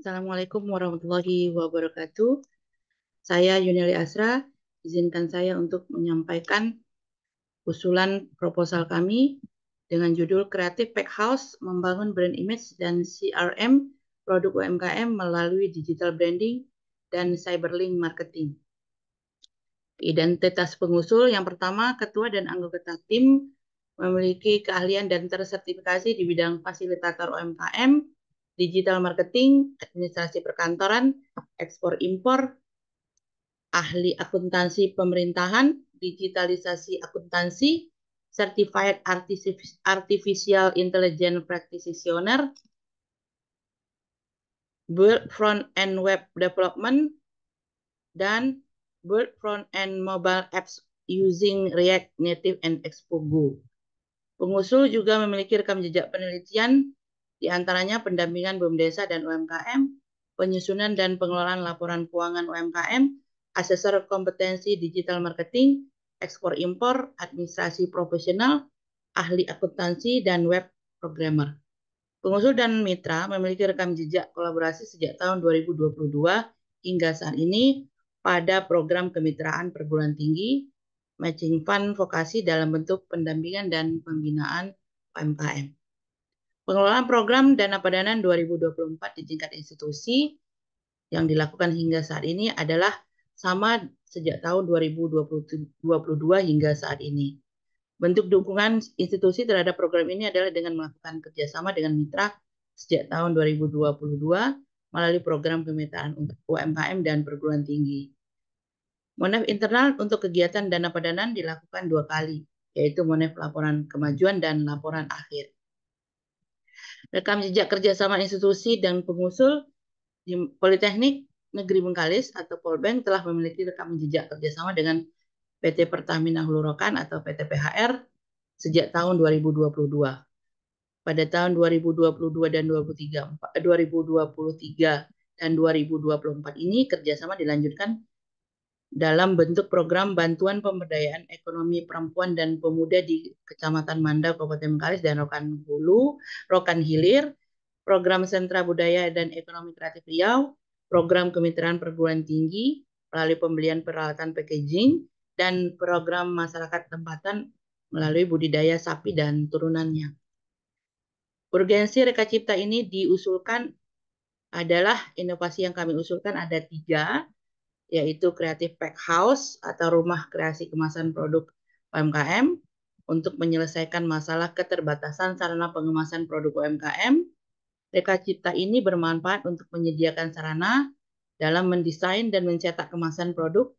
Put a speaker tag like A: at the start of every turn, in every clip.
A: Assalamualaikum warahmatullahi wabarakatuh. Saya Yunili Asra. Izinkan saya untuk menyampaikan usulan proposal kami dengan judul Creative Pack House Membangun Brand Image dan CRM Produk UMKM melalui Digital Branding dan Cyberlink Marketing. Identitas pengusul yang pertama, ketua dan anggota tim memiliki keahlian dan tersertifikasi di bidang fasilitator UMKM, digital marketing, administrasi perkantoran, ekspor-impor, ahli akuntansi pemerintahan, digitalisasi akuntansi, certified artificial intelligence practitioner, build front-end web development, dan build front-end mobile apps using React Native and Expo Go. Pengusul juga memiliki rekam jejak penelitian, diantaranya pendampingan BUMDesa dan UMKM, penyusunan dan pengelolaan laporan keuangan UMKM, asesor kompetensi digital marketing, ekspor-impor, administrasi profesional, ahli akuntansi, dan web programmer. Pengusul dan mitra memiliki rekam jejak kolaborasi sejak tahun 2022 hingga saat ini pada program kemitraan perguruan tinggi, matching fund vokasi dalam bentuk pendampingan dan pembinaan UMKM. Pengelolaan program dana padanan 2024 di tingkat institusi yang dilakukan hingga saat ini adalah sama sejak tahun 2022 hingga saat ini. Bentuk dukungan institusi terhadap program ini adalah dengan melakukan kerjasama dengan mitra sejak tahun 2022 melalui program kemitraan untuk UMKM dan perguruan tinggi. Monef internal untuk kegiatan dana padanan dilakukan 2 kali, yaitu monef laporan kemajuan dan laporan akhir. Rekam jejak kerjasama institusi dan pengusul di Politeknik Negeri Bengkalis atau Polbank telah memiliki rekam jejak kerjasama dengan PT Pertamina Hulu Rokan atau PT PHR sejak tahun 2022. Pada tahun 2022 dan 2023 dan 2024 ini kerjasama dilanjutkan dalam bentuk program bantuan pemberdayaan ekonomi perempuan dan pemuda di Kecamatan Mandau, Kabupaten Bengkalis dan Rokan Hulu, Rokan Hilir, program Sentra Budaya dan Ekonomi Kreatif Riau, program kemitraan perguruan tinggi melalui pembelian peralatan packaging, dan program masyarakat tempatan melalui budidaya sapi dan turunannya. Urgensi Reka Cipta ini diusulkan adalah inovasi yang kami usulkan ada 3, yaitu Creative Pack House atau rumah kreasi kemasan produk UMKM untuk menyelesaikan masalah keterbatasan sarana pengemasan produk UMKM. Reka Cipta ini bermanfaat untuk menyediakan sarana dalam mendesain dan mencetak kemasan produk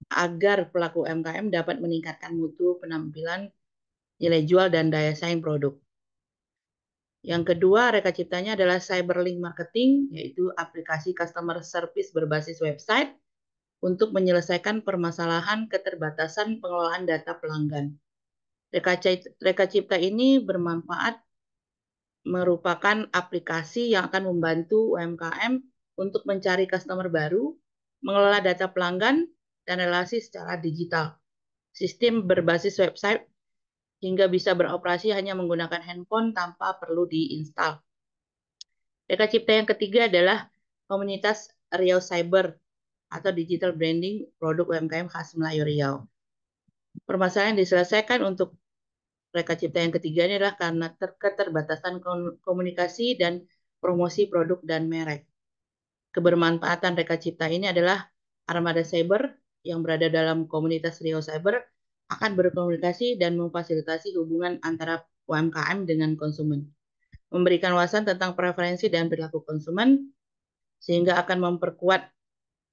A: agar pelaku UMKM dapat meningkatkan mutu penampilan, nilai jual, dan daya saing produk. Yang kedua, Reka Ciptanya adalah Cyberlink Marketing, yaitu aplikasi customer service berbasis website untuk menyelesaikan permasalahan keterbatasan pengelolaan data pelanggan. Reka Cipta ini bermanfaat merupakan aplikasi yang akan membantu UMKM untuk mencari customer baru, mengelola data pelanggan, dan relasi secara digital. Sistem berbasis website hingga bisa beroperasi hanya menggunakan handphone tanpa perlu diinstal. Reka Cipta yang ketiga adalah komunitas Riau Cyber atau Digital Branding Produk UMKM khas Melayu Riau. Permasalahan yang diselesaikan untuk Reka Cipta yang ketiga ini adalah karena keterbatasan komunikasi dan promosi produk dan merek. Kebermanfaatan Reka Cipta ini adalah armada cyber yang berada dalam komunitas Riau Cyber akan berkomunikasi dan memfasilitasi hubungan antara UMKM dengan konsumen, memberikan wawasan tentang preferensi dan perilaku konsumen, sehingga akan memperkuat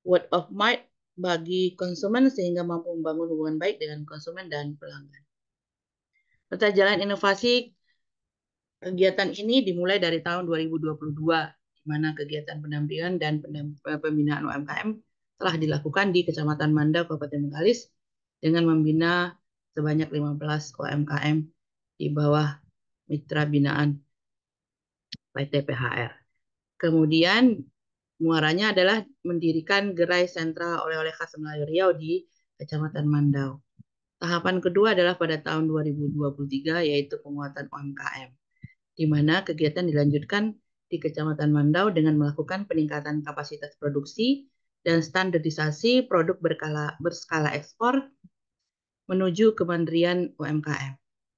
A: word of mouth bagi konsumen sehingga mampu membangun hubungan baik dengan konsumen dan pelanggan. Peta jalan inovasi kegiatan ini dimulai dari tahun 2022, di mana kegiatan pendampingan dan pembinaan UMKM telah dilakukan di Kecamatan Mandau, Kabupaten Bengkalis, dengan membina sebanyak 15 UMKM di bawah mitra binaan PT PHR. Kemudian muaranya adalah mendirikan gerai sentra oleh-oleh khas Melayu Riau di Kecamatan Mandau. Tahapan kedua adalah pada tahun 2023, yaitu penguatan UMKM, di mana kegiatan dilanjutkan di Kecamatan Mandau dengan melakukan peningkatan kapasitas produksi dan standarisasi produk berskala ekspor menuju Kementerian UMKM.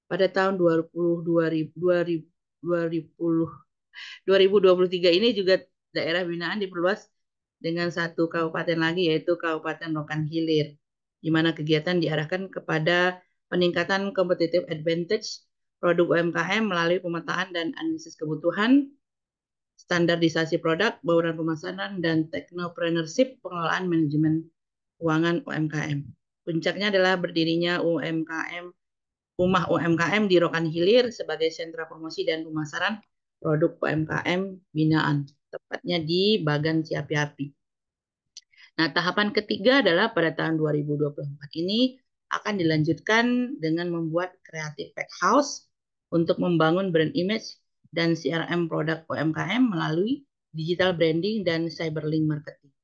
A: Pada tahun 2023 ini juga daerah binaan diperluas dengan satu kabupaten lagi, yaitu Kabupaten Rokan Hilir, di mana kegiatan diarahkan kepada peningkatan competitive advantage produk UMKM melalui pemetaan dan analisis kebutuhan, standarisasi produk, bauran pemasaran, dan technopreneurship pengelolaan manajemen keuangan UMKM. Puncaknya adalah berdirinya Rumah UMKM di Rokan Hilir sebagai sentra promosi dan pemasaran produk UMKM binaan, tepatnya di Bagan Siapi-Api. Nah, tahapan ketiga adalah pada tahun 2024 ini akan dilanjutkan dengan membuat Creative Pack House untuk membangun brand image dan CRM produk UMKM melalui digital branding dan cyberlink marketing.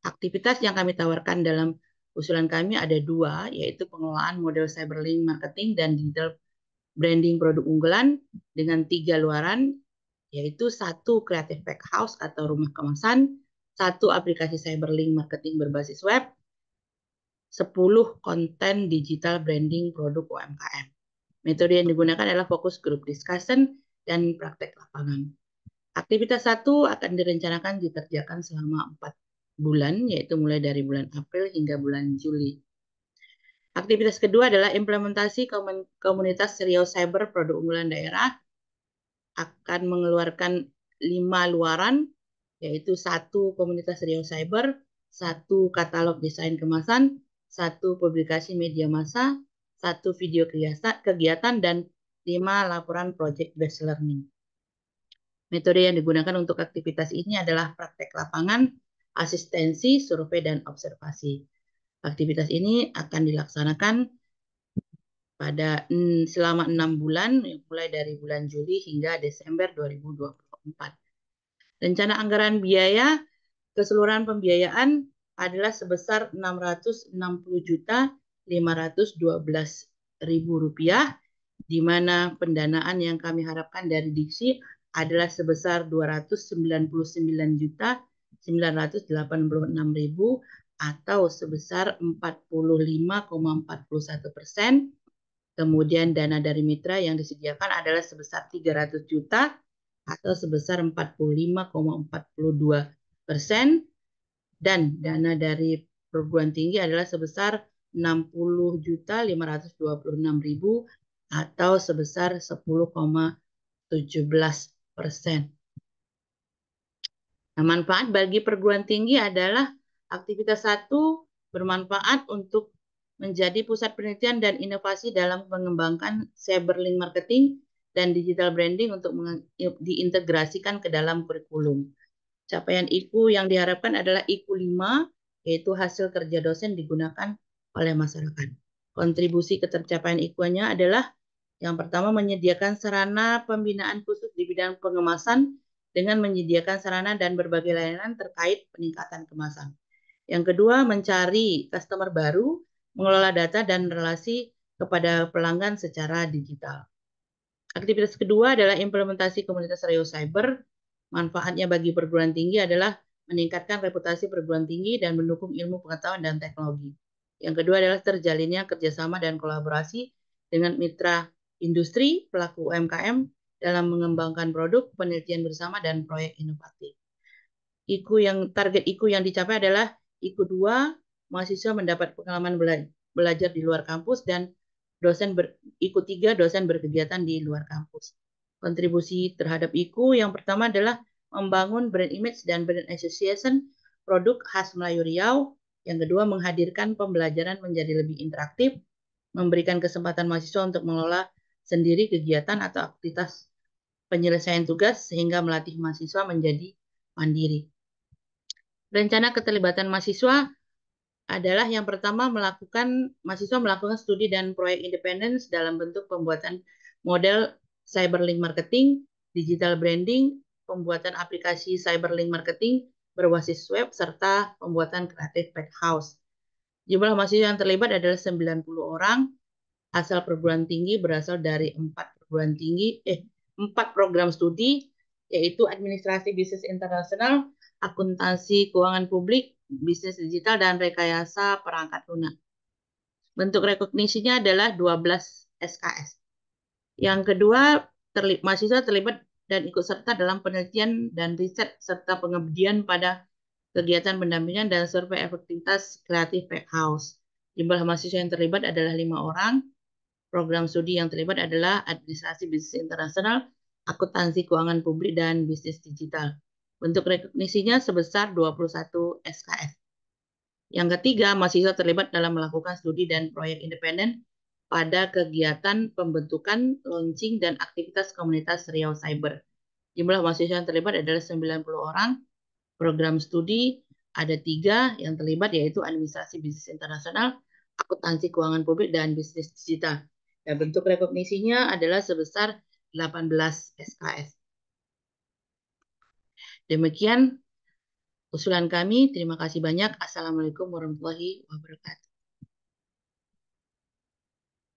A: Aktivitas yang kami tawarkan dalam usulan kami ada dua, yaitu pengelolaan model cyberlink marketing dan digital branding produk unggulan dengan 3 luaran, yaitu 1 Creative Pack House atau rumah kemasan, 1 aplikasi cyberlink marketing berbasis web, 10 konten digital branding produk UMKM. Metode yang digunakan adalah focus group discussion dan praktek lapangan. Aktivitas 1 akan direncanakan dikerjakan selama 4 bulan, yaitu mulai dari bulan April hingga bulan Juli. Aktivitas kedua adalah implementasi komunitas Riau Cyber produk unggulan daerah, akan mengeluarkan 5 luaran, yaitu 1 komunitas Riau Cyber, 1 katalog desain kemasan, 1 publikasi media massa, 1 video kegiatan, dan 5 laporan project based learning. Metode yang digunakan untuk aktivitas ini adalah praktek lapangan, asistensi, survei, dan observasi. Aktivitas ini akan dilaksanakan selama 6 bulan, mulai dari bulan Juli hingga Desember 2024. Rencana anggaran biaya keseluruhan pembiayaan adalah sebesar Rp660.512.000, di mana pendanaan yang kami harapkan dari Diksi adalah sebesar Rp299.986.000 atau sebesar 45,41%. Kemudian dana dari mitra yang disediakan adalah sebesar 300 juta atau sebesar 45,42%. Dan dana dari perguruan tinggi adalah sebesar 60.526.000 atau sebesar 10,17%. Nah, manfaat bagi perguruan tinggi adalah aktivitas 1 bermanfaat untuk menjadi pusat penelitian dan inovasi dalam mengembangkan cyberlink marketing dan digital branding untuk diintegrasikan ke dalam kurikulum. Capaian IKU yang diharapkan adalah IKU 5, yaitu hasil kerja dosen digunakan oleh masyarakat. Kontribusi ke tercapaian IKU-nya adalah yang pertama menyediakan sarana pembinaan khusus di bidang pengemasan dengan menyediakan sarana dan berbagai layanan terkait peningkatan kemasan. Yang kedua, mencari customer baru, mengelola data dan relasi kepada pelanggan secara digital. Aktivitas kedua adalah implementasi komunitas Riau Cyber. Manfaatnya bagi perguruan tinggi adalah meningkatkan reputasi perguruan tinggi dan mendukung ilmu pengetahuan dan teknologi. Yang kedua adalah terjalinnya kerjasama dan kolaborasi dengan mitra industri, pelaku UMKM dalam mengembangkan produk, penelitian bersama, dan proyek inovatif. Target IKU yang dicapai adalah IKU 2, mahasiswa mendapat pengalaman belajar di luar kampus, dan IKU 3, dosen berkegiatan di luar kampus. Kontribusi terhadap IKU yang pertama adalah membangun brand image dan brand association produk khas Melayu Riau. Yang kedua, menghadirkan pembelajaran menjadi lebih interaktif, memberikan kesempatan mahasiswa untuk mengelola sendiri kegiatan atau aktivitas penyelesaian tugas sehingga melatih mahasiswa menjadi mandiri. Rencana keterlibatan mahasiswa adalah yang pertama mahasiswa melakukan studi dan proyek independen dalam bentuk pembuatan model cyberlink marketing, digital branding, pembuatan aplikasi cyberlink marketing berbasis web, serta pembuatan Creative Pack House. Jumlah mahasiswa yang terlibat adalah 90 orang, asal perguruan tinggi berasal dari 4 4 program studi, yaitu Administrasi Bisnis Internasional, Akuntansi Keuangan Publik, Bisnis Digital, dan Rekayasa Perangkat Lunak. Bentuk rekognisinya adalah 12 SKS. Yang kedua, mahasiswa terlibat dan ikut serta dalam penelitian dan riset serta pengabdian pada kegiatan pendampingan dan survei efektivitas kreatif House. Jumlah mahasiswa yang terlibat adalah 5 orang. Program studi yang terlibat adalah Administrasi Bisnis Internasional, Akuntansi Keuangan Publik, dan Bisnis Digital. Bentuk rekognisinya sebesar 21 SKS. Yang ketiga, mahasiswa terlibat dalam melakukan studi dan proyek independen pada kegiatan pembentukan, launching, dan aktivitas komunitas Riau Cyber. Jumlah mahasiswa yang terlibat adalah 90 orang. Program studi ada 3 yang terlibat, yaitu Administrasi Bisnis Internasional, Akuntansi Keuangan Publik, dan Bisnis Digital. Dan bentuk rekognisinya adalah sebesar 18 SKS. Demikian usulan kami. Terima kasih banyak. Assalamualaikum warahmatullahi wabarakatuh.